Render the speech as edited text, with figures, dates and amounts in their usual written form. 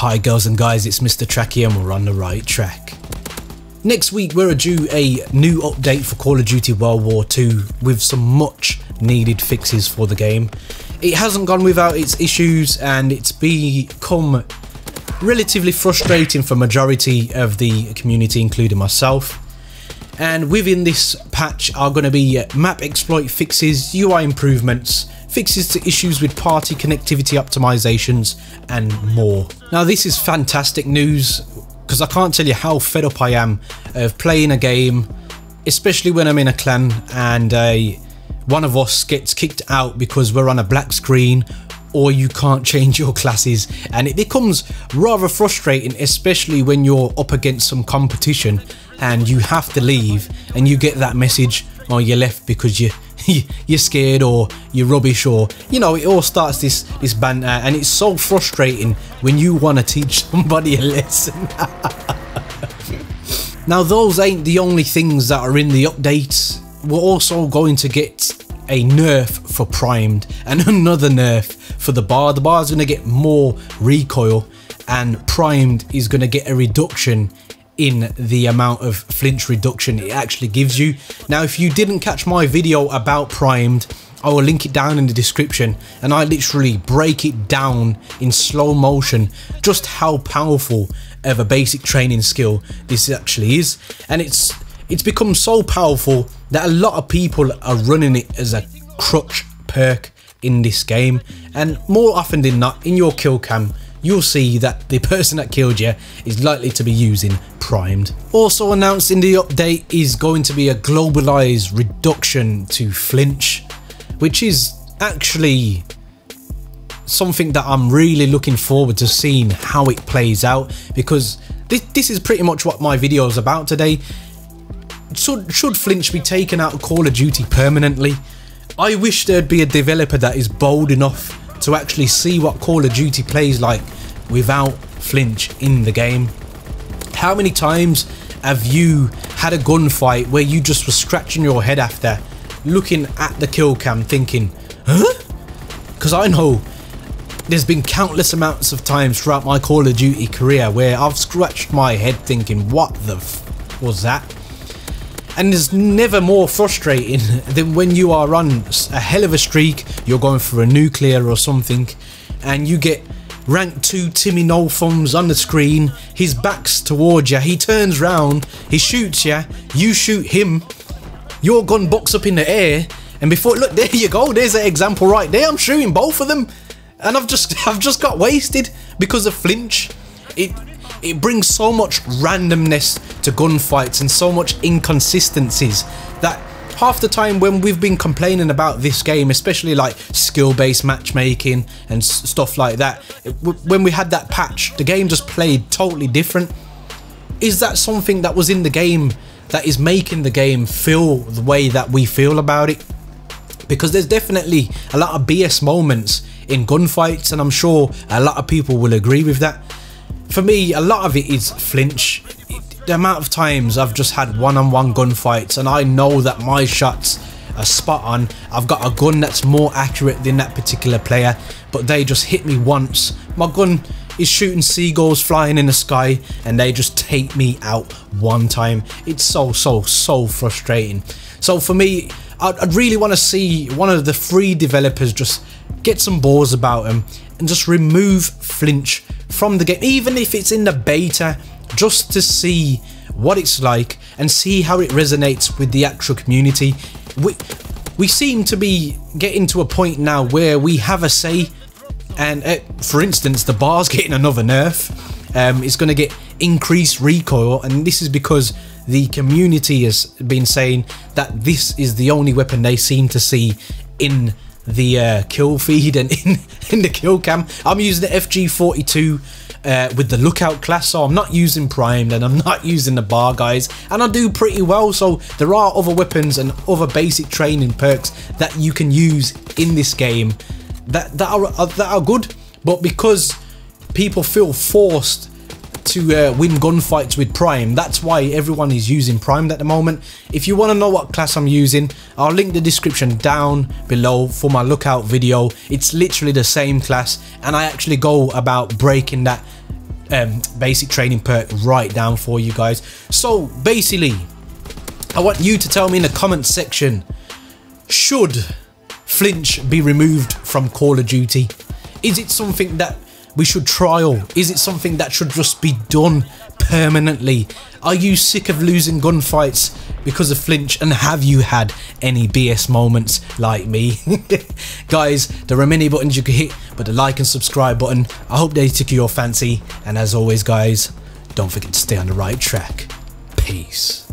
Hi girls and guys, it's Mr. Tracky and we're on the right track. Next week we're due a new update for Call of Duty WW2 with some much needed fixes for the game. It hasn't gone without its issues and it's become relatively frustrating for majority of the community, including myself. And within this patch are going to be map exploit fixes, UI improvements, fixes to issues with party connectivity optimizations and more. Now this is fantastic news because I can't tell you how fed up I am of playing a game, especially when I'm in a clan and one of us gets kicked out because we're on a black screen or you can't change your classes, and it becomes rather frustrating, especially when you're up against some competition and you have to leave and you get that message, or you left because you're scared or you're rubbish, or you know, it all starts this banter, and it's so frustrating when you want to teach somebody a lesson. Now those ain't the only things that are in the updates. We're also going to get a nerf for primed and another nerf for the bar. The bar is going to get more recoil and primed is going to get a reduction in the amount of flinch reduction it actually gives you. Now if you didn't catch my video about primed, I will link it down in the description, and I literally break it down in slow motion just how powerful of a basic training skill this actually is. And it's become so powerful that a lot of people are running it as a crutch perk in this game, and more often than not in your kill cam you'll see that the person that killed you is likely to be using primed. Also announced in the update is going to be a globalised reduction to flinch, which is actually something that I'm really looking forward to seeing how it plays out, because this is pretty much what my video is about today. Should flinch be taken out of Call of Duty permanently? I wish there'd be a developer that is bold enough to actually see what Call of Duty plays like without flinch in the game. How many times have you had a gunfight where you just were scratching your head after, looking at the kill cam thinking, huh? Because I know there's been countless amounts of times throughout my Call of Duty career where I've scratched my head thinking, what the f was that? And there's never more frustrating than when you are on a hell of a streak, you're going for a nuclear or something, and you get rank 2 Timmy No Thumbs on the screen, his back's towards you, he turns round, he shoots you, you shoot him, your gun bucks up in the air, and before, look, there you go, there's an example right there, I'm shooting both of them, and I've just got wasted because of flinch. It brings so much randomness to gunfights and so much inconsistencies that half the time when we've been complaining about this game, especially like skill-based matchmaking and stuff like that, when we had that patch, the game just played totally different. Is that something that was in the game that is making the game feel the way that we feel about it? Because there's definitely a lot of BS moments in gunfights, and I'm sure a lot of people will agree with that. For me, a lot of it is flinch. The amount of times I've just had one-on-one gunfights and I know that my shots are spot on. I've got a gun that's more accurate than that particular player, but they just hit me once. My gun is shooting seagulls flying in the sky and they just take me out one time. It's so frustrating. So for me, I'd really want to see one of the free developers just get some balls about them and just remove flinch from the game, even if it's in the beta, just to see what it's like and see how it resonates with the actual community. We seem to be getting to a point now where we have a say, and for instance the bar's getting another nerf. It's going to get increased recoil, and this is because the community has been saying that this is the only weapon they seem to see in the kill feed and in the kill cam. I'm using the FG42 with the lookout class, so I'm not using primed and I'm not using the bar, guys, and I do pretty well. So there are other weapons and other basic training perks that you can use in this game that are good, but because people feel forced to win gunfights with prime, that's why everyone is using primed at the moment. If you want to know what class I'm using, I'll link the description down below for my lookout video. It's literally the same class, and I actually go about breaking that basic training perk right down for you guys. So basically, I want you to tell me in the comment section, should Flinch be removed from Call of Duty? Is it something that we should trial? Is it something that should just be done permanently? Are you sick of losing gunfights because of Flinch, and have you had any BS moments like me? Guys, there are many buttons you could hit, but the like and subscribe button, I hope they tickle your fancy, and as always guys, don't forget to stay on the right track. Peace.